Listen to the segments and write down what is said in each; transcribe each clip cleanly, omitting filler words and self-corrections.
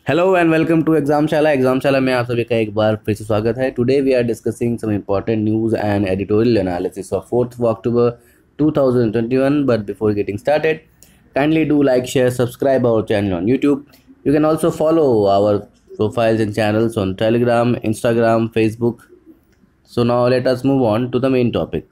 Hello and welcome to Examshala. Examshala में आप सभी का एक बार फिर से स्वागत है। Today we are discussing some important news and editorial analysis of 4th of October 2021. But before getting started, kindly do like, share, subscribe our channel on YouTube. You can also follow our profiles and channels on Telegram, Instagram, Facebook. So now let us move on to the main topic.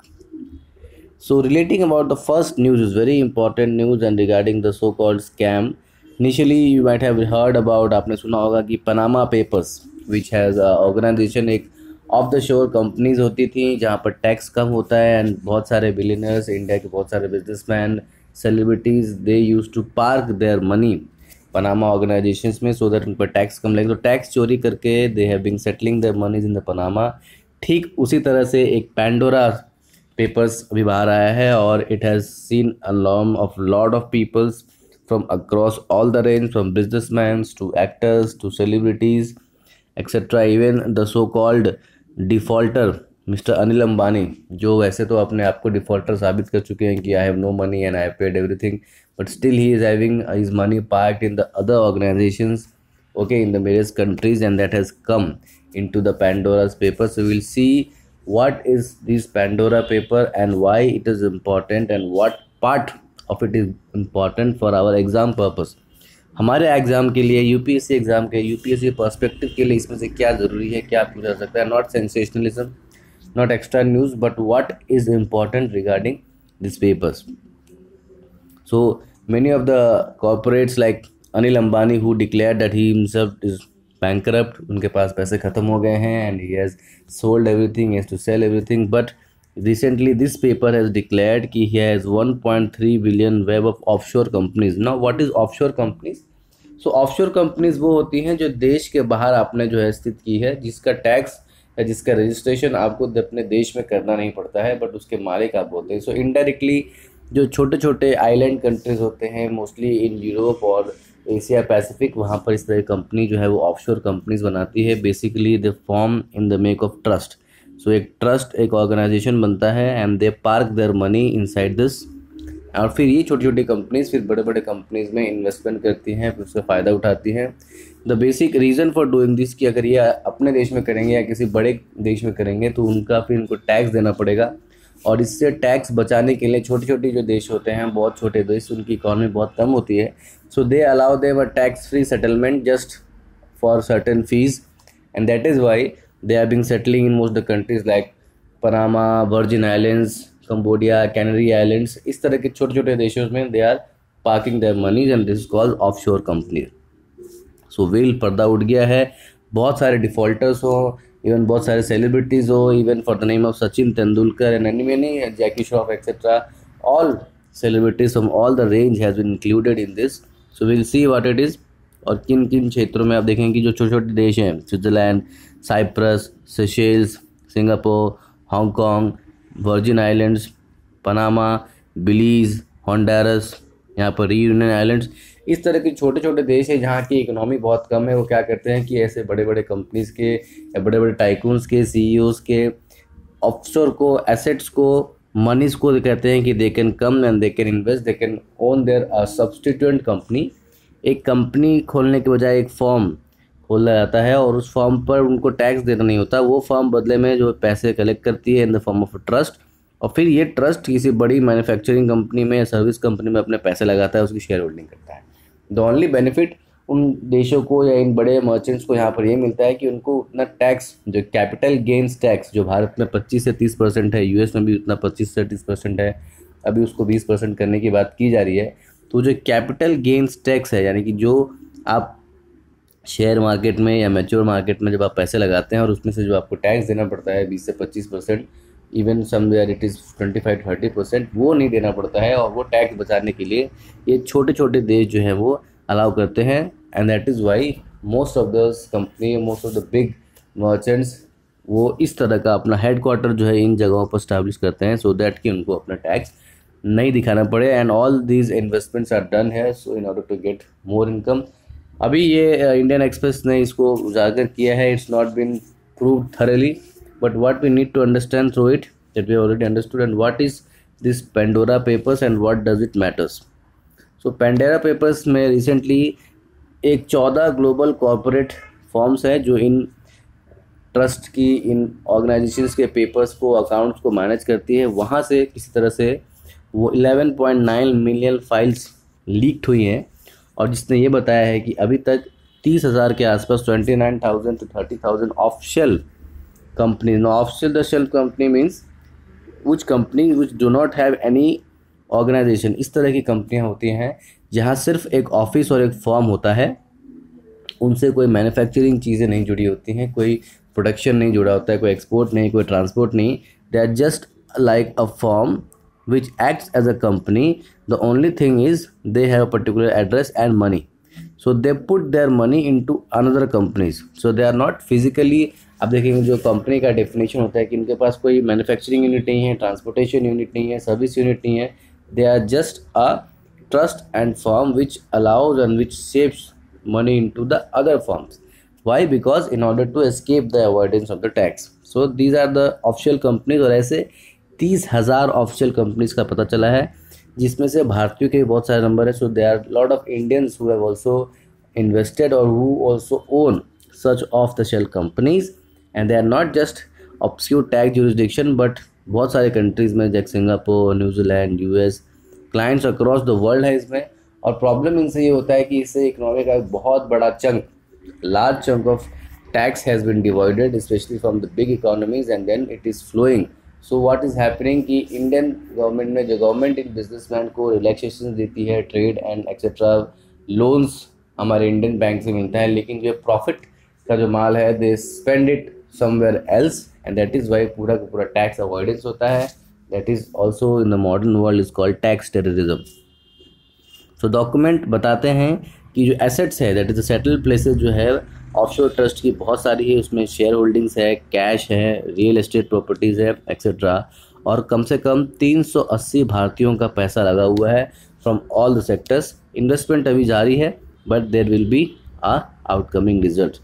So relating about the first news is very important news and regarding the so-called scam. Initially you might have heard about, आपने सुना होगा कि Panama papers which has organisation एक of the shore companies होती थी जहाँ पर tax कम होता है एंड बहुत सारे बिलियनर्स, इंडिया के बहुत सारे businessmen, celebrities, they use to park their money Panama organisations में सो दैट उन पर टैक्स कम लगे। तो टैक्स चोरी करके they have been settling their monies in the Panama. ठीक उसी तरह से एक पैंडोरा पेपर्स अभी बाहर आया है और it has seen alarm of lot of peoples from across all the range, from businessmen to actors to celebrities etcetera, even the so called defaulter mister Anil Ambani, जो वैसे तो अपने आप को डिफ़ॉल्टर साबित कर चुके हैं कि I have no money and I have paid everything, but still he is having his money parked in the other organisations, okay, in the various countries, and that has come into the Pandora's paper. So we'll see what is this Pandora paper and why it is important and what part of it is important for our exam purpose. हमारे exam के लिए, UPSC exam के UPSC perspective के लिए इसमें से क्या ज़रूरी है, क्या पूछा जा सकता है। Not sensationalism, not extra news, but what is important regarding this papers. So many of the corporates like Anil Ambani, who declared that he himself is bankrupt, उनके पास पैसे ख़त्म हो गए हैं and he has sold everything, he has to sell everything. But recently this paper has declared कि he has 1.3 billion web of offshore companies. Now what is offshore companies? So offshore companies वो होती हैं जो देश के बाहर आपने जो है स्थित की है, जिसका टैक्स या जिसका रजिस्ट्रेशन आपको अपने देश में करना नहीं पड़ता है, बट उसके मालिक आप होते हैं. सो इनडायरेक्टली जो छोटे छोटे आइलैंड कंट्रीज़ होते हैं, मोस्टली इन यूरोप और एशिया पैसिफिक, वहाँ पर इस तरह की कंपनी जो है वो ऑफशोर कंपनीज बनाती है. Basically they form in the make of trust. So एक ट्रस्ट, एक ऑर्गेनाइजेशन बनता है and they park their money inside this, और फिर ये छोटी छोटी कंपनीज फिर बड़े बड़े कंपनीज में इन्वेस्टमेंट करती हैं, फिर उसका फ़ायदा उठाती हैं. The basic reason for doing this कि अगर ये अपने देश में करेंगे या किसी बड़े देश में करेंगे तो उनका फिर इनको टैक्स देना पड़ेगा, और इससे टैक्स बचाने के लिए छोटे छोटे जो देश होते हैं, बहुत छोटे देश, उनकी इकॉनमी बहुत कम होती है, so they allow them a tax free settlement just for certain fees, and that is why they are being settling in most the countries like Panama, Virgin Islands, Cambodia, Canary Islands. इस तरह के छोटे छोटे देशों में they are parking their monies and this is called offshore company. So well पर्दा उठ गया है. बहुत सारे डिफ़ॉल्टर्स हो, इवन बहुत सारे सेलिब्रिटीज़ हो, even for the name of Sachin Tendulkar and many Jackie Shroff etcetera, all celebrities from all the range has been included in this. So will see what it is. और किन किन क्षेत्रों में आप देखेंगे कि जो छोटे छोटे देश हैं, Switzerland, Cyprus, Seychelles, Singapore, Hong Kong, Virgin Islands, Panama, Belize, Honduras, यहाँ पर रीयूनियन आइलैंड्स, इस तरह के छोटे छोटे देश हैं जहाँ की इकोनॉमी बहुत कम है. वो क्या करते हैं कि ऐसे बड़े बड़े कंपनीज़ के या बड़े बड़े टाइकून्स के सीईओज के ऑफशोर को, एसेट्स को, मनीज को कहते हैं कि they can come and they can invest, they can own their substituent company. एक कंपनी खोलने के बजाय एक फॉर्म खोला जाता है और उस फॉर्म पर उनको टैक्स देना नहीं होता. वो फॉर्म बदले में जो पैसे कलेक्ट करती है इन द फॉर्म ऑफ ट्रस्ट, और फिर ये ट्रस्ट किसी बड़ी मैन्युफैक्चरिंग कंपनी में या सर्विस कंपनी में अपने पैसे लगाता है, उसकी शेयर होल्डिंग करता है. द ओनली बेनिफिट उन देशों को या इन बड़े मर्चेंट्स को यहाँ पर ये मिलता है कि उनको उतना टैक्स, जो कैपिटल गेन्स टैक्स, जो भारत में 25 से 30% है, यूएस में भी उतना 25 से 30% है, अभी उसको 20% करने की बात की जा रही है. तो जो कैपिटल गेन्स टैक्स है, यानी कि जो आप शेयर मार्केट में या मैच्योर मार्केट में जब आप पैसे लगाते हैं और उसमें से जो आपको टैक्स देना पड़ता है 20 से 25%, इवन समवेयर इट इज़ 25-30%, वो नहीं देना पड़ता है. और वो टैक्स बचाने के लिए ये छोटे छोटे देश जो हैं वो अलाउ करते हैं, and that is why most of the company, most of the big merchants वो इस तरह का अपना हेडक्वार्टर जो है इन जगहों पर स्टैब्लिश करते हैं, सो दैट कि उनको अपना टैक्स नहीं दिखाना पड़े. And all these investments are done है so in order to get more income. अभी ये इंडियन एक्सप्रेस ने इसको उजागर किया है. It's not been proved thoroughly, but what we need to understand through it, that we have already understood, and what is this Pandora papers and what does it matters. So Pandora papers में recently एक 14 global corporate forms है जो in trust की, इन organisations के papers को, accounts को manage करती है। वहाँ से किसी तरह से वो 11.9 मिलियन फाइल्स लीक्ड हुई हैं, और जिसने ये बताया है कि अभी तक 30,000 के आसपास, 29,000 to 30,000 official company, no official the shell company means which company which do not have any organisation. इस तरह की कंपनियां होती हैं जहां सिर्फ एक ऑफिस और एक फॉर्म होता है, उनसे कोई मैन्युफैक्चरिंग चीज़ें नहीं जुड़ी होती हैं, कोई प्रोडक्शन नहीं जुड़ा होता है, कोई एक्सपोर्ट नहीं, कोई ट्रांसपोर्ट नहीं। They are just like a form which acts as a company. The only thing is they have a particular address and money, so they put their money into another companies, so they are not physically। आप देखेंगे जो company का definition होता है कि इनके पास कोई manufacturing unit नहीं है, ट्रांसपोर्टेशन यूनिट नहीं है, सर्विस यूनिट नहीं है। They are just a trust and form which allows and which saves money into the other firms. Why? Because in order to escape the avoidance of the tax. So these are the official companies, और ऐसे 30,000 official companies का पता चला है, जिसमें से भारतीयों के बहुत सारे नंबर है। So they are lot of Indians who have also invested और who also own such of the shell companies, and they are not just obscure tax jurisdiction but बहुत सारे कंट्रीज में जैसे Singapore, New Zealand, US, clients across the world है इसमें। और problem इनसे ये होता है कि इससे इकोनॉमी का बहुत बड़ा chunk, large chunk of tax has been divided specially from the big economies, and then it is flowing. So what is happening कि इंडियन गवर्नमेंट ने, जो गवर्नमेंट इन बिजनेसमैन को रिलैक्सेशन देती है, ट्रेड एंड एक्सेट्रा लोन्स हमारे Indian bank से मिलता है, लेकिन जो प्रॉफिट का जो माल है they spend it somewhere else, and that is Y पूरा का पूरा टैक्स अवॉइडेंस होता है। That is also in the modern world is called tax terrorism. So document बताते हैं कि जो एसेट्स है, that is the settled places जो है ऑफशोर ट्रस्ट की बहुत सारी है, उसमें शेयर होल्डिंग्स है, कैश है, रियल एस्टेट प्रॉपर्टीज़ है एक्सेट्रा, और कम से कम 380 भारतीयों का पैसा लगा हुआ है from all the sectors. Investment अभी जारी है but there will be a outcoming result.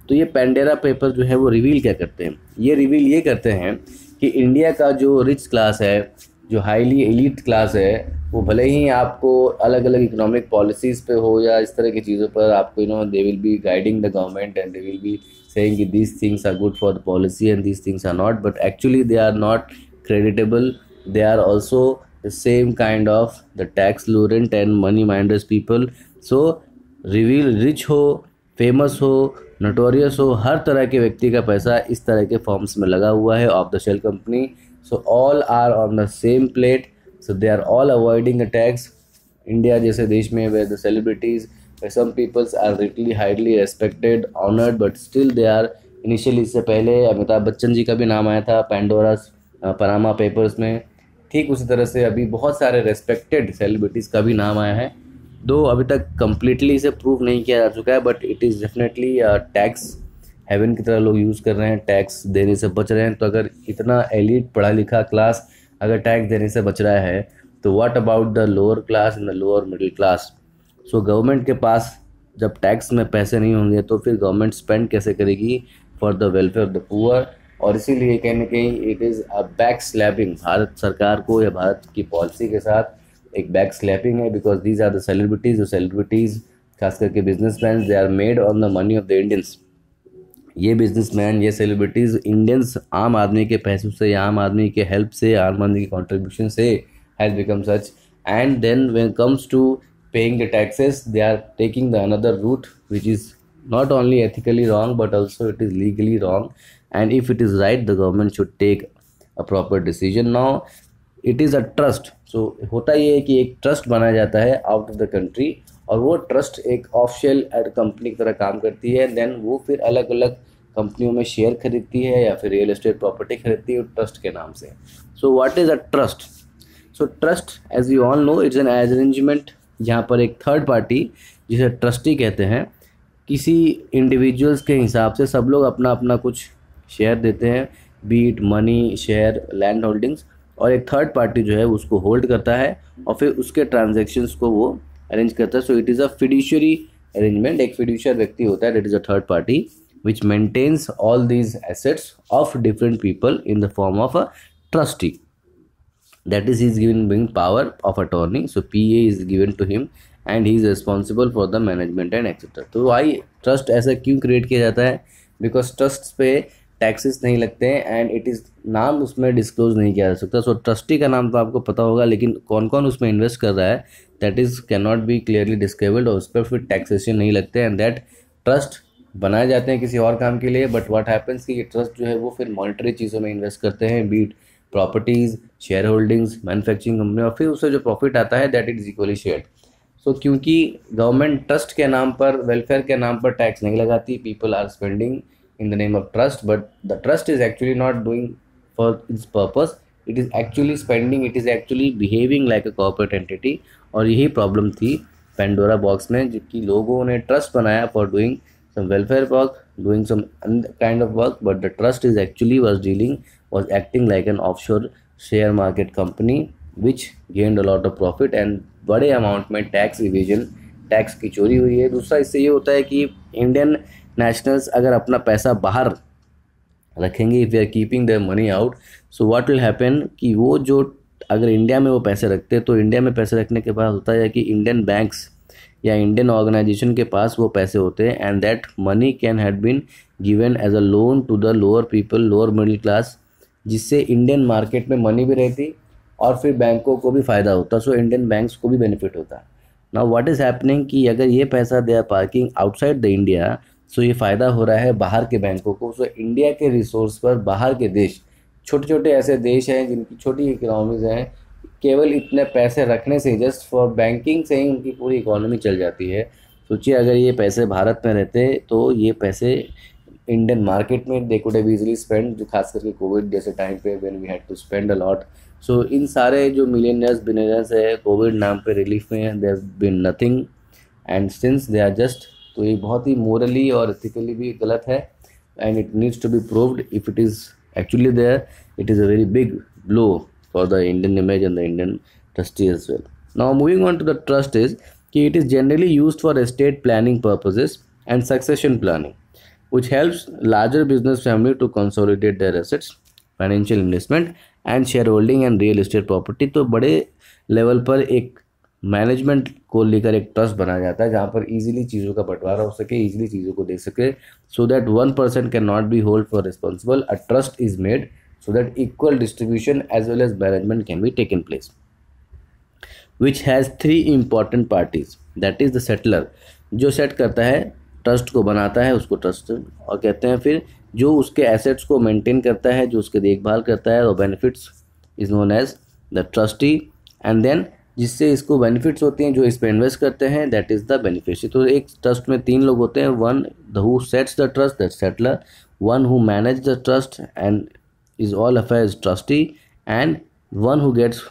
तो ये पेंडेरा पेपर जो है वो रिवील क्या करते हैं? ये रिवील ये करते हैं कि इंडिया का जो रिच क्लास है, जो हाईली एलीट क्लास है, वो भले ही आपको अलग अलग इकोनॉमिक पॉलिसीज़ पे हो या इस तरह की चीज़ों पर आपको they will be guiding the government and they will be saying कि these things are good for the policy and these things are not, but actually they are not creditable. They are also the same kind of the tax लूरेंट and money minders people. So reveal rich हो, famous हो, notorious हो, हर तरह के व्यक्ति का पैसा इस तरह के फॉर्म्स में लगा हुआ है of the shell company. So all are on the same plate, so they are all avoiding the tax। India जैसे देश में where the celebrities, where some peoples are really highly respected, honored, but still they are initially, इससे पहले अमिताभ बच्चन जी का भी नाम आया था पेंडोरास पनामा पेपर्स में, ठीक उसी तरह से अभी बहुत सारे रेस्पेक्टेड सेलिब्रिटीज़ का भी नाम आया है। दो अभी तक कम्प्लीटली इसे प्रूव नहीं किया जा चुका है, but it is definitely tax haven की तरह लोग यूज़ कर रहे हैं, टैक्स देने से बच रहे हैं। तो अगर इतना एलिट पढ़ा लिखा क्लास अगर टैक्स देने से बच रहा है, तो what about the lower class and the lower middle class? So government के पास जब टैक्स में पैसे नहीं होंगे तो फिर गवर्नमेंट स्पेंड कैसे करेगी for the welfare of the poor? और इसीलिए कहीं ना कहीं it is a back slapping Bharat सरकार को या भारत की पॉलिसी के साथ एक बैक स्लैपिंग है, because these are the celebrities. जो सेलिब्रिटीज़ खास करके businessmen, they are made on the money of the Indians. ये बिजनेसमैन, ये सेलिब्रिटीज़ इंडियंस आम आदमी के पैसों से या आम आदमी के हेल्प से, आम आदमी की कॉन्ट्रीब्यूशन से has become such, and then when comes to paying the taxes they are taking the another route which is not only ethically wrong but also it is legally wrong, and if it is right the government should take a proper decision. Now it is a trust, so होता ये है कि एक trust बनाया जाता है out of the country, और वो ट्रस्ट एक ऑफिशियल कंपनी की तरह काम करती है। देन वो फिर अलग अलग कंपनियों में शेयर खरीदती है या फिर रियल एस्टेट प्रॉपर्टी खरीदती है ट्रस्ट के नाम से। So what is a trust? So trust as you all know it's an arrangement जहाँ पर एक थर्ड पार्टी, जिसे ट्रस्टी कहते हैं, किसी इंडिविजुअल्स के हिसाब से सब लोग अपना अपना कुछ शेयर देते हैं, be it money, share, land holdings, और एक थर्ड पार्टी जो है उसको होल्ड करता है और फिर उसके ट्रांजैक्शंस को वो अरेंज करता है। So it is a fiduciary arrangement. एक फिड्यूशियर व्यक्ति होता है, that is a third party which maintains all these assets of different people in the form of a trustee. That is, he is given being power of attorney. So PA is given to him, and he is responsible for the management and etcetera. तो Y trust ऐसा क्यों create किया जाता है? Because trust पे taxes नहीं लगते हैं एंड इट इज़ नाम उसमें डिस्क्लोज नहीं किया जा सकता। सो ट्रस्टी का नाम तो आपको पता होगा, लेकिन कौन कौन उसमें इन्वेस्ट कर रहा है that is can not be clearly described, और उस पर फिर टैक्सेशन नहीं लगते एंड दैट ट्रस्ट बनाए जाते हैं किसी और काम के लिए। बट व्हाट हैपन्स कि ये ट्रस्ट जो है वो फिर मॉनिटरी चीज़ों में इन्वेस्ट करते हैं, be it properties, share holdings, manufacturing company, और फिर उससे जो प्रॉफिट आता है that is equally shared. So क्योंकि गवर्नमेंट ट्रस्ट के नाम पर, वेलफेयर के नाम पर टैक्स नहीं लगाती, people are spending in the name of trust, but the trust is actually not doing for its purpose, it is actually spending, it is actually behaving like a corporate entity. और यही problem थी Pandora box में, जिसकी लोगों ने trust बनाया for doing some welfare work, doing some kind of work, but the trust is actually was acting like an offshore share market company which gained a lot of profit and बड़े amount में tax evasion, tax की चोरी हुई है। दूसरा इससे ये होता है कि इंडियन नेशनल्स अगर अपना पैसा बाहर रखेंगे, if they are keeping their money out, so what will happen कि वो जो अगर इंडिया में वो पैसे रखते हैं तो इंडिया में पैसे रखने के बाद होता है कि इंडियन बैंक्स या इंडियन ऑर्गेनाइजेशन के पास वो पैसे होते हैं and that money can had been given as a loan to the lower people, lower middle class, जिससे इंडियन मार्केट में मनी भी रहती और फिर बैंकों को भी फ़ायदा होता। सो इंडियन बैंक्स को भी बेनिफिट होता। नाउ व्हाट इज़ हैपनिंग कि अगर ये पैसा they are parking outside the India, so ये फ़ायदा हो रहा है बाहर के बैंकों को। सो इंडिया के रिसोर्स पर बाहर के देश, छोटे छोटे ऐसे देश हैं जिनकी छोटी इकोनॉमीज़ हैं, केवल इतने पैसे रखने से, जस्ट फॉर बैंकिंग से ही उनकी पूरी इकोनॉमी चल जाती है। सोचिए अगर ये पैसे भारत में रहते तो ये पैसे इंडियन मार्केट में they could have easily spend, जो खास करके कोविड जैसे टाइम पे when we had to spend a lot. So इन सारे जो मिलियनर्स बिलियनर्स है कोविड नाम पे रिलीफ में, there has been nothing and since they are just, तो ये बहुत ही मोरली और एथिकली भी गलत है and it needs to be proved if it is actually there, it is a very big blow for the Indian image and the Indian trustee as well. Now moving on to the trust is कि it is generally used for estate planning purposes and succession planning, which helps larger business family to consolidate their assets, financial investment and shareholding and real estate property। तो बड़े level पर एक management को लेकर एक trust बनाया जाता है जहाँ पर इजीली चीज़ों का बंटवारा हो सके, इजीली चीज़ों को दे सके, so that one person can not be hold for responsible. A trust is made so that equal distribution as well as management can be taken place, which has 3 important parties, that is the settler, जो set करता है trust को, बनाता है उसको trust और कहते हैं। फिर जो उसके एसेट्स को मेंटेन करता है, जो उसके देखभाल करता है, और benefits is known as the trustee, and then जिससे इसको बेनिफिट्स होती हैं जो इस पर इन्वेस्ट करते हैं, दैट इज़ द बेनिफिशियरी। तो एक ट्रस्ट में 3 लोग होते हैं, one the who sets the trust, that settler, one who manage the trust and is all affairs trustee, and one who gets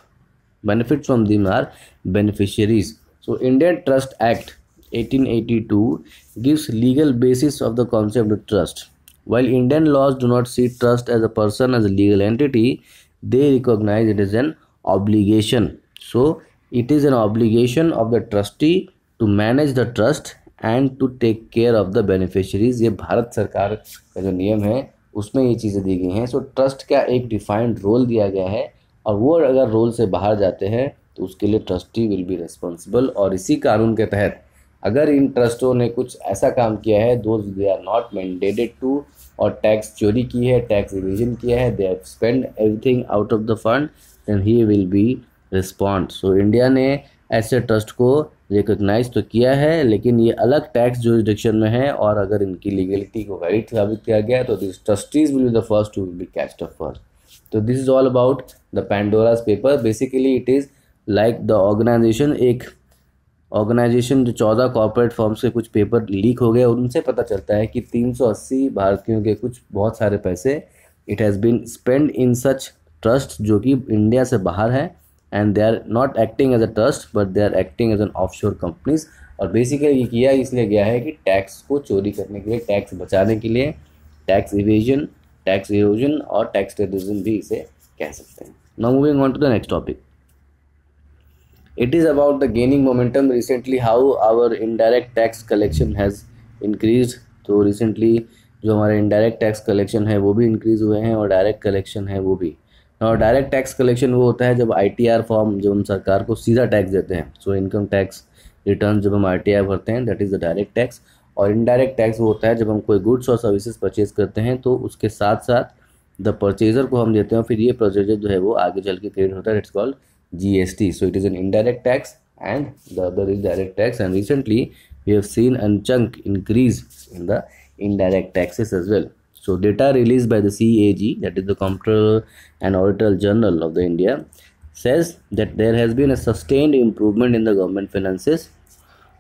benefits from them are beneficiaries. So Indian Trust Act 1882 gives legal basis of the concept of trust. While Indian laws do not see trust as a person, as a legal entity, they recognize it as an obligation. So it is an obligation of the trustee to manage the trust and to take care of the beneficiaries. ये भारत सरकार का जो नियम है उसमें ये चीज़ें दी गई हैं। सो ट्रस्ट का एक डिफाइंड रोल दिया गया है और वो अगर रोल से बाहर जाते हैं तो उसके लिए ट्रस्टी विल बी रिस्पॉन्सिबल। और इसी कानून के तहत अगर इन ट्रस्टों ने कुछ ऐसा काम किया है, those they are not mandated to, और टैक्स चोरी की है, टैक्स इवेजन किया है, they have spend everything out of the fund, then he will be respond. So India ने ऐसे ट्रस्ट को रिकोगनाइज तो किया है, लेकिन ये अलग टैक्स जुरिडिक्शन में है, और अगर इनकी लीगलिटी को वैलिड साबित किया गया तो this trustees will be the first to be catched up first. तो this is all about the Pandora's paper. Basically it is like the organization, एक ऑर्गेनाइजेशन जो 14 कॉर्पोरेट फर्म से कुछ पेपर लीक हो गए, उनसे पता चलता है कि 380 भारतीयों के कुछ बहुत सारे पैसे it has been spend in such trust जो कि इंडिया से बाहर है, and they are not acting as a trust but they are acting as an offshore companies. और बेसिकली ये किया इसलिए गया है कि टैक्स को चोरी करने के लिए, टैक्स बचाने के लिए, टैक्स इवेजन, टैक्स इरोजन और टैक्स टेररिज्म भी इसे कह सकते हैं। Now moving on to the next topic, it is about the gaining momentum recently, how our indirect tax collection has increase. तो रिसेंटली जो हमारे इनडायरेक्ट टैक्स कलेक्शन है वो भी इंक्रीज़ हुए हैं और डायरेक्ट कलेक्शन है वो भी। और डायरेक्ट टैक्स कलेक्शन वो होता है जब ITR फॉर्म, जब हम सरकार को सीधा टैक्स देते हैं, सो इनकम टैक्स रिटर्न जब हम RTI भरते हैं, that is the direct tax. और इनडायरेक्ट टैक्स वो होता है जब हम कोई गुड्स और सर्विसेज परचेज करते हैं तो उसके साथ साथ द परचेजर को हम देते हैं, फिर ये परचेजर जो है वो आगे चल के क्रेडिट होता है, it's called GST। So it is an indirect tax and the other is direct tax, and recently we have seen a chunk increase in the indirect taxes as well. So data released by the CAG, that is the Comptroller and Auditor General of the India, says that there has been a sustained improvement in the government finances।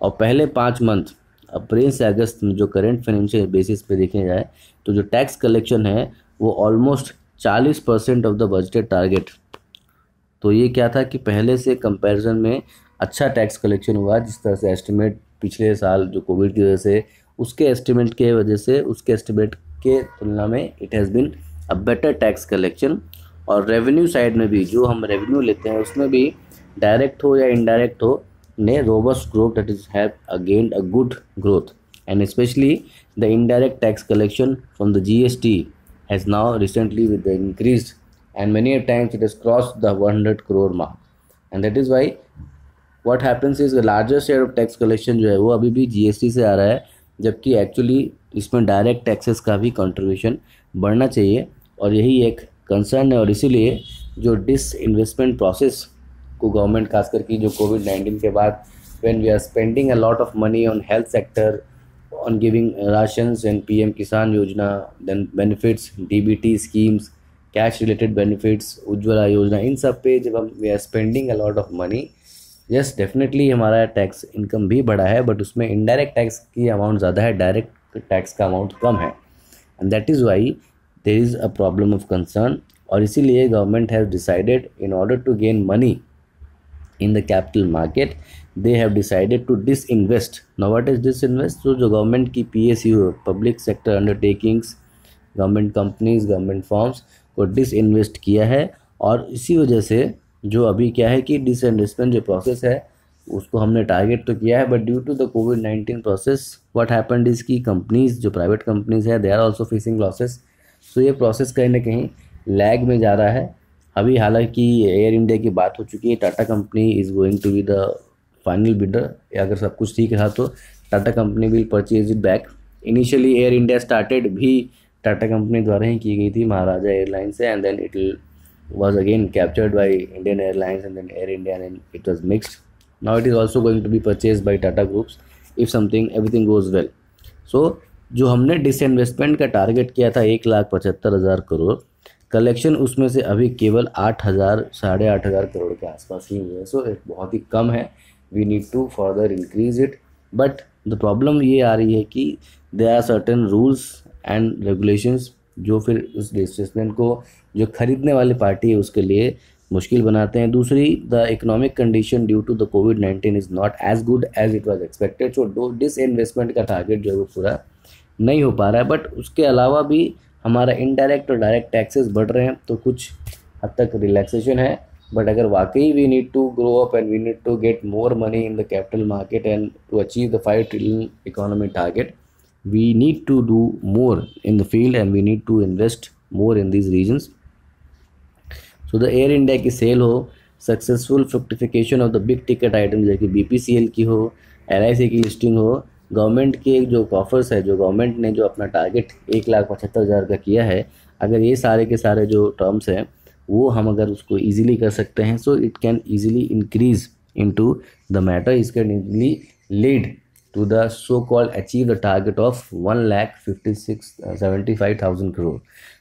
और पहले 5 month अप्रैल से अगस्त में जो current financial basis पे देखे जाए तो जो टैक्स कलेक्शन है वो almost 40% of the budgeted target. तो ये क्या था कि पहले से कंपैरिजन में अच्छा टैक्स कलेक्शन हुआ, जिस तरह से एस्टिमेट पिछले साल जो कोविड की वजह से उसके एस्टिमेट के तुलना में it has been a better tax collection. और रेवेन्यू साइड में भी जो हम रेवेन्यू लेते हैं उसमें भी डायरेक्ट हो या इनडायरेक्ट हो ने robust growth, that is have again a good growth, and specially the indirect tax collection from the GST has now recently with the increase and many a times it has crossed the 100 crore mark, and that is why what happens is the larger share of tax collection जो है वो अभी भी GST से आ रहा है, जबकि actually इसमें डायरेक्ट टैक्सेस का भी कंट्रीब्यूशन बढ़ना चाहिए, और यही एक कंसर्न है। और इसीलिए जो डिसइन्वेस्टमेंट प्रोसेस को गवर्नमेंट खास करके जो कोविड-19 के बाद when we are spending a lot of money on health sector, on giving rations and PM Kisan योजना, then benefits, DBT schemes, cash related benefits, Ujjwala योजना, इन सब पे जब हम we are spending a lot of money, yes definitely हमारा tax income भी बढ़ा है, बट उसमें इनडायरेक्ट टैक्स की अमाउंट ज़्यादा है, डायरेक्ट टैक्स का अमाउंट कम है, and that is why there is a problem of concern. और इसीलिए government has decided in order to gain money in the capital market, they have decided to disinvest. Now what is disinvest? So जो government की PSU public sector undertakings, government companies, government forms को disinvest किया है, और इसी वजह से जो अभी क्या है कि डिसइन्वेस्टमेंट जो प्रोसेस है उसको हमने टारगेट तो किया है, बट ड्यू टू द कोविड-19 प्रोसेस व्हाट हैपेंड इज़ की कंपनीज जो प्राइवेट कंपनीज है they are also facing losses. So ये प्रोसेस कहीं ना कहीं लैग में जा रहा है। अभी हालांकि एयर इंडिया की बात हो चुकी है, Tata company is going to be the final bidder, अगर सब कुछ ठीक रहा तो Tata company will purchase it back. Initially Air India started भी टाटा कंपनी द्वारा ही की गई थी महाराजा एयरलाइन से, and then it was again captured by Indian Airlines and then Air India, and it was mixed. Now it is also going to be purchased by Tata Groups if everything goes well. So जो हमने disinvestment का target किया था 1,75,000 crore, collection उसमें से अभी केवल 8,000 साढ़े 8,000 करोड़ के आसपास ही हुए, सो बहुत ही कम है। We need to further increase it, but the problem ये आ रही है कि there are certain rules and regulations जो फिर उस डिसइन्वेस्टमेंट को जो खरीदने वाली पार्टी है उसके लिए मुश्किल बनाते हैं। दूसरी, the economic condition due to the कोविड-19 is not as good as it was expected, so disinvestment का टारगेट जो है वो पूरा नहीं हो पा रहा है। बट उसके अलावा भी हमारा इनडायरेक्ट और डायरेक्ट टैक्सेस बढ़ रहे हैं, तो कुछ हद तक रिलैक्सेशन है। बट अगर वाकई we need to grow up and we need to get more money in the capital market and to achieve the 5 trillion economy target, we need to do more in the field and we need to invest more in these regions. So the Air India की sale हो, successful fructification of the big ticket item जैसे BPCL की हो, LIC की listing हो, government के जो offers है, जो गवर्नमेंट ने जो अपना टारगेट 1,75,000 का किया है, अगर ये सारे के सारे जो टर्म्स हैं वो हम अगर उसको ईजिली कर सकते हैं, so it can easily increase into the matter, it can easily lead to the so-called achieve the target of 1,75,000 crore.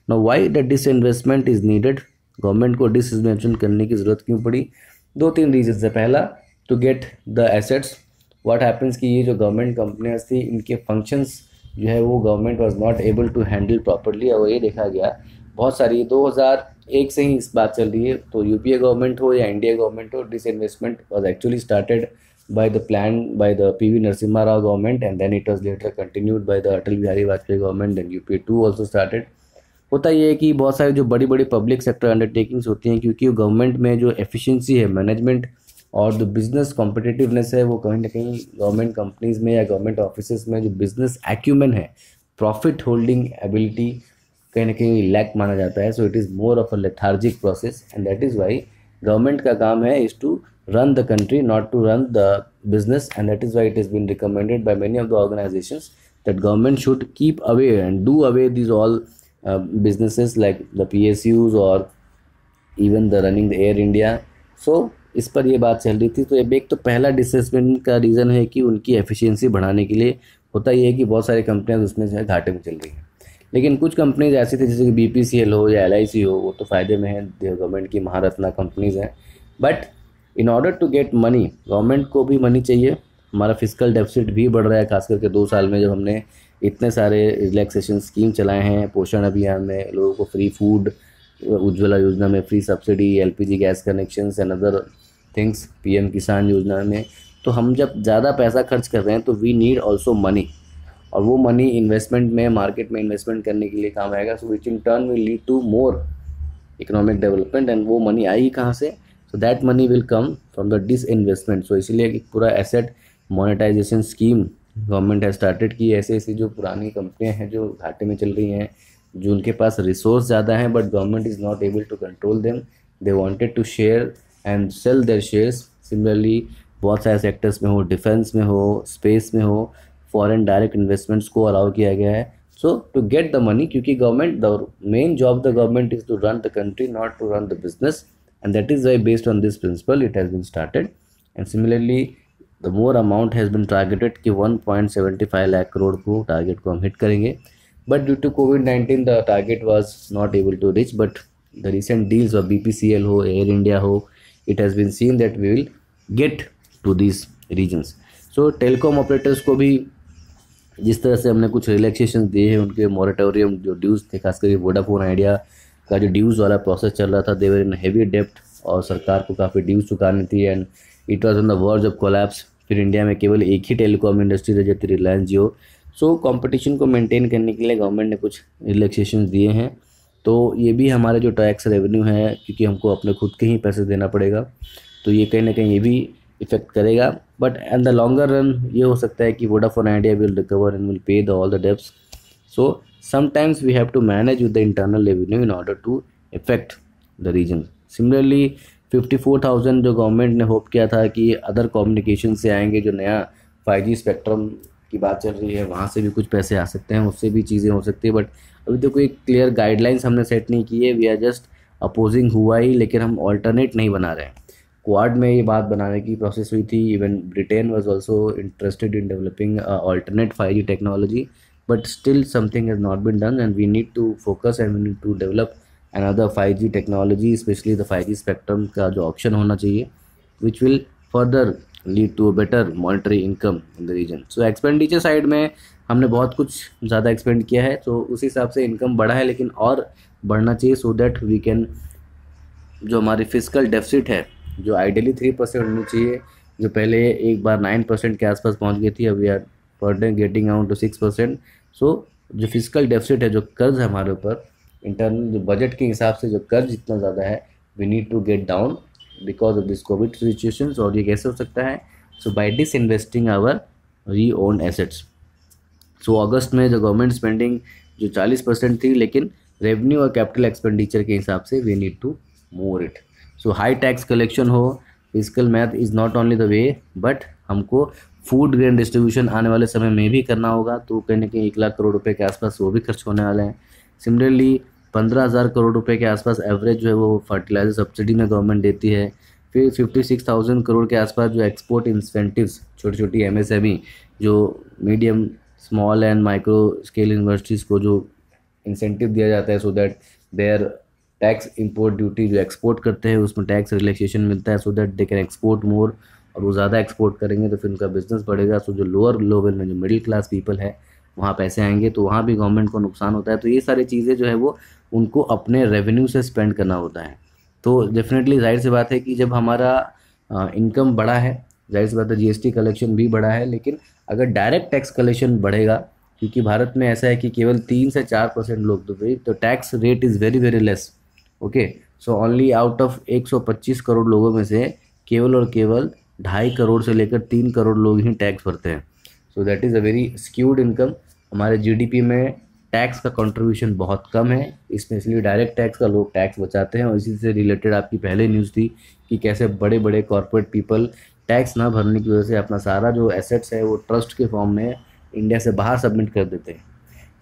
Now why the disinvestment is needed? Government को डिसइन्वेस्टमेंट करने की ज़रूरत क्यों पड़ी? 2-3 रीजन है। पहला, to get the assets. What happens कि ये जो गवर्नमेंट कंपनियाँ थी इनके फंक्शंस जो है वो government was not able to handle properly, और ये देखा गया बहुत सारी 2001 से ही इस बात चल रही है, तो यूपीए गवर्नमेंट हो या इंडिया गवर्नमेंट हो, disinvestment was actually started by the plan by the PV Narasimha Rao government, and then it was later continued by the Atal Bihari Vajpayee government, then UPA 2 also started. होता ये है कि बहुत सारी जो बड़ी बड़ी पब्लिक सेक्टर अंडरटेकिंग्स होती हैं, क्योंकि गवर्नमेंट में जो एफिशिएंसी है मैनेजमेंट और जो बिजनेस कॉम्पिटिटिवनेस है वो कहीं ना कहीं गवर्नमेंट कंपनीज में या गवर्नमेंट ऑफिस में जो बिजनेस एक्यूमेन है, प्रॉफिट होल्डिंग एबिलिटी कहीं ना कहीं लैक माना जाता है। So it is more of a lethargic process, and that is why government का काम है is to run the country, not to run the business. And that is why it has been recommended by many of the organizations that government should keep away and do away these all businesses like the PSUs or even the running the Air India. So इस पर ये बात चल रही थी. तो एक तो पहला डिसमेंट का रीज़न है कि उनकी एफिशिएंसी बढ़ाने के लिए होता ये है कि बहुत सारी कंपनियां उसमें जो है घाटे में चल रही हैं. लेकिन कुछ कंपनीज ऐसी थी जैसे कि BPCL हो या LIC हो, वो तो फ़ायदे में है, गवर्नमेंट की महारत्ना कंपनीज़ हैं. But in order to get money, government को भी मनी चाहिए. हमारा फिजिकल डेफिसिट भी बढ़ रहा है, खास करके 2 साल में जब हमने इतने सारे रिलैक्सेशन स्कीम चलाए हैं. पोषण अभियान में लोगों को फ्री फूड, उज्ज्वला योजना में free subsidy, LPG gas connections and other things, PM किसान योजना में. तो हम जब ज़्यादा पैसा खर्च कर रहे हैं तो वी नीड ऑल्सो मनी, और वो मनी इन्वेस्टमेंट में, मार्केट में इन्वेस्टमेंट करने के लिए काम आएगा. So which in turn will lead to more economic development. And वो मनी आएगी कहाँ से? So that money will come from the disinvestment. So इसलिए एक पूरा एसेट मोनेटाइजेशन स्कीम गवर्नमेंट है स्टार्टेड की. ऐसे ऐसी जो पुरानी कंपनियां हैं जो घाटे में चल रही हैं, जो उनके पास रिसोर्स ज़्यादा हैं but government is not able to control them, they wanted to share and sell their shares. Similarly बहुत सारे सेक्टर्स में हो, डिफेंस में हो, स्पेस में हो, फॉरेन डायरेक्ट इन्वेस्टमेंट्स को अलाउ किया गया है. So to get the money, क्योंकि government, the main job the government is to run the country, not to run the business. And that is why based on this principle it has been started. And similarly the more amount has been targeted कि 1.75 लाख करोड़ को target को हम hit करेंगे. But due to COVID-19, the target was not able to reach. But the recent deals of BPCL हो, Air India हो, it has been seen that we will get to these regions. So telecom operators को भी जिस तरह से हमने कुछ relaxation दिए हैं, उनके मॉरेटोरियम जो ड्यूज़ थे, खासकर वोडाफोन आइडिया का जो ड्यूज़ वाला प्रोसेस चल रहा था, दे वर इन हेवी डेप्ट और सरकार को काफ़ी ड्यूज़ चुकानी थी and it was on the verge of collapse. फिर इंडिया में केवल एक ही टेलीकॉम इंडस्ट्री रह जाती, रिलायंस जियो. सो कंपटीशन को मेंटेन करने के लिए गवर्नमेंट ने कुछ रिलैक्सेशन दिए हैं. तो ये भी हमारे जो टैक्स रेवेन्यू है, क्योंकि हमको अपने खुद के ही पैसे देना पड़ेगा, तो ये कहीं ना कहीं ये भी इफेक्ट करेगा. But in the longer run ये हो सकता है कि Vodafone Idea will recover and will pay the all the debts. So sometimes we have to manage with the internal revenue in order to effect the region. Similarly 54,000 जो government ने hope किया था कि अदर कम्युनिकेशन से आएंगे, जो नया 5G spectrum की बात चल रही है, वहाँ से भी कुछ पैसे आ सकते हैं, उससे भी चीज़ें हो सकती है. बट अभी तो कोई क्लियर गाइडलाइंस हमने सेट नहीं की है. वी आर जस्ट अपोजिंग हुआ ही, लेकिन हम ऑल्टरनेट नहीं बना रहे हैं. क्वाड में ये बात बनाने की प्रोसेस हुई थी. Even Britain was also interested in developing alternate 5G technology, but still something has not been done and we need to focus and we need to develop another 5G technology, specially the 5G spectrum का जो option होना चाहिए, which will further lead to better monetary income in the region. So expenditure side में हमने बहुत कुछ ज़्यादा expand किया है, तो उस हिसाब से इनकम बढ़ा है, लेकिन और बढ़ना चाहिए सो दैट वी कैन, जो हमारी फिजिकल डेफिसिट है जो आइडियली 3% होनी चाहिए, जो पहले एक बार 9% के आसपास पहुंच गई थी, अब we are per day getting out to 6%. So जो फिजिकल डेफिसिट है, जो कर्ज है हमारे ऊपर, इंटरनल जो बजट के हिसाब से जो कर्ज इतना ज़्यादा है, we need to get down because of this Covid situations. और ये कैसे हो सकता है? So by disinvesting our re owned assets. So अगस्त में जो गवर्नमेंट स्पेंडिंग जो 40% थी, लेकिन रेवेन्यू और कैपिटल एक्सपेंडिचर के हिसाब से we need to move it. So high tax collection हो, physical math is not only the way, but हमको फूड ग्रेन डिस्ट्रीब्यूशन आने वाले समय में भी करना होगा. तो कहीं ना कहीं 1 लाख करोड़ रुपए के आसपास वो भी खर्च होने वाले हैं. सिमिलरली 15,000 करोड़ रुपए के आसपास एवरेज जो है वो फर्टिलाइजर सब्सिडी में गवर्नमेंट देती है. फिर 56,000 करोड़ के आसपास जो एक्सपोर्ट इंसेंटिव्स, छोटी छोटी MSME, जो medium small and micro scale universities को जो इंसेंटिव दिया जाता है, so that their tax import duty जो एक्सपोर्ट करते हैं उसमें टैक्स रिलैक्सेशन मिलता है, so that they can export more. और वो ज़्यादा एक्सपोर्ट करेंगे तो फिर उनका बिजनेस बढ़ेगा. सो जो लोअर लेवल में जो मिडिल क्लास पीपल है, वहाँ पैसे आएंगे, तो वहाँ भी गवर्नमेंट को नुकसान होता है. तो ये सारी चीज़ें जो है वो उनको अपने रेवेन्यू से स्पेंड करना होता है. तो डेफिनेटली जाहिर सी बात है कि जब हमारा इनकम बढ़ा है, जाहिर सी बात है GST कलेक्शन भी बढ़ा है, लेकिन अगर डायरेक्ट टैक्स कलेक्शन बढ़ेगा, क्योंकि भारत में ऐसा है कि केवल 3 से 4% लोग तो tax rate is very very less. Okay, so only out of 125 crore लोगों में से केवल और केवल 2.5 करोड़ से लेकर 3 करोड़ लोग ही टैक्स भरते हैं. So that is a very skewed income. हमारे GDP में टैक्स का कंट्रीब्यूशन बहुत कम है इसमें, इसलिए डायरेक्ट टैक्स का लोग टैक्स बचाते हैं। और इसी से रिलेटेड आपकी पहले न्यूज़ थी कि कैसे बड़े बड़े कॉर्पोरेट पीपल टैक्स ना भरने की वजह से अपना सारा जो एसेट्स है वो ट्रस्ट के फॉर्म में इंडिया से बाहर सबमिट कर देते हैं।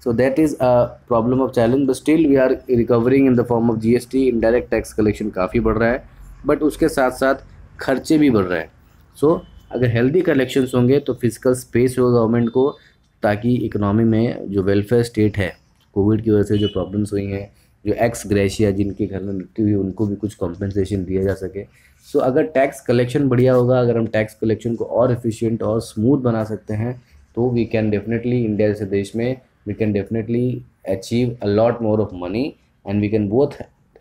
So that is a problem of challenge, but still we are recovering in the form of GST. Indirect tax collection काफ़ी बढ़ रहा है, बट उसके साथ साथ खर्चे भी बढ़ रहे हैं। सो अगर हेल्दी कलेक्शंस होंगे तो फिजिकल स्पेस होगा गवर्नमेंट को, ताकि इकोनॉमी में जो वेलफेयर स्टेट है, कोविड की वजह से जो प्रॉब्लम्स हुई हैं, जो एक्स ग्रेशिया जिनके घर में मृत्यु हुई उनको भी कुछ कॉम्पेंसेशन दिया जा सके। सो अगर टैक्स कलेक्शन बढ़िया होगा, अगर हम टैक्स कलेक्शन को और एफिशिएंट और स्मूथ बना सकते हैं तो वी कैन डेफिनेटली, इंडिया जैसे देश में we can definitely achieve a lot more of money and we can both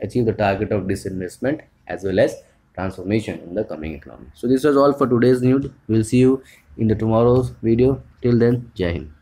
achieve the target of disinvestment as well as transformation in the coming economy. So this was all for today's news. We'll see you in the tomorrow's video. Till then, Jai Hind.